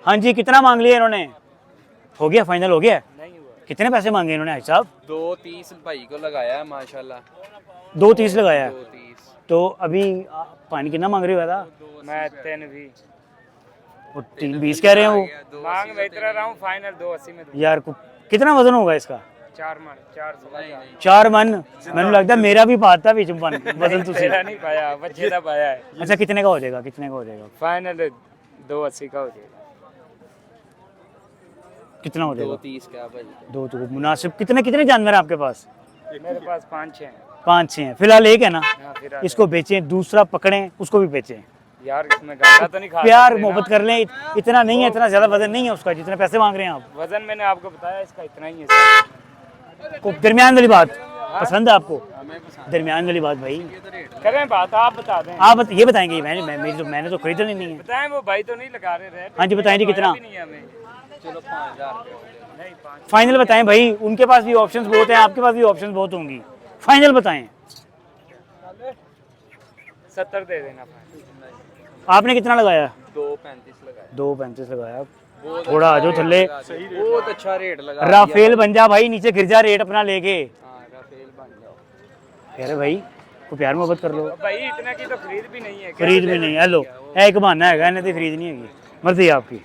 हाँ जी, कितना मांग लिया इन्होंने? हो गया, फाइनल हो गया? नहीं हुआ। कितने पैसे मांगे इन्होंने भाई साहब? 230 भाई को लगाया है माशाल्लाह। 230 लगाया। 230 तो अभी पानी कितना मांग रहे हो दादा? मैं 3 भी वो 320 कह रहे हो। मांग मैं इतना रहा हूँ, फाइनल 280 में दूँ। यार कितना वजन होगा इसका? 4 मन 400 4 मन। मैंने लगता है मेरा भी पाता भी वजन तुसी। तेरा नहीं पाया, बच्चे का पाया है। अच्छा कितने का हो जाएगा, कितने का हो जाएगा? फाइनल 280 का हो जाएगा। कितना हो जाएगा? 230 का भाई। दो तो मुनासिब। कितने कितने जानवर हैं आपके पास? मेरे पास 5-6 हैं। 5-6 हैं फिलहाल, एक है ना? हाँ, फिर इसको बेचें, दूसरा पकड़ें, उसको भी बेचें। यार इसमें गाला तो नहीं खा प्यार सकते ना। मोहब्बत कर लें। इतना नहीं है, इतना ज्यादा वजन नहीं है उसका जितने पैसे मांग रहे हैं आप। वजन मैंने आपको बताया इसका इतना ही है सर। को दरमियान वाली बात पसंद है आपको? दरमियान वाली बात भाई। करें बात, आप बता दें। आप ये बताएंगे? मैंने तो खरीदनी नहीं है। बताएं, वो भाई तो नहीं लगा रहे। हाँ जी बताएं जी, कितना? चलो 5000 नहीं 5 फाइनल बताएं भाई, उनके पास भी ऑप्शंस बहुत हैं, आपके पास भी ऑप्शंस बहुत होंगी। फाइनल बताएं। 70 दे देना। आपने कितना लगाया? 235 लगाया। 235 लगाया। थोड़ा आ जाओ थल्ले। बहुत अच्छा रेट लगा। राफेल बन जा भाई, नीचे गिर जा रेट अपना लेके। हाँ, राफेल बन जाओ। अरे भाई को प्यार मोहब्बत कर लो। भाई इतना की तो खरीद भी नहीं है। खरीद भी नहीं है। लो एक बहाना है, इन्हें तो खरीद नहीं है, मर्जी आपकी।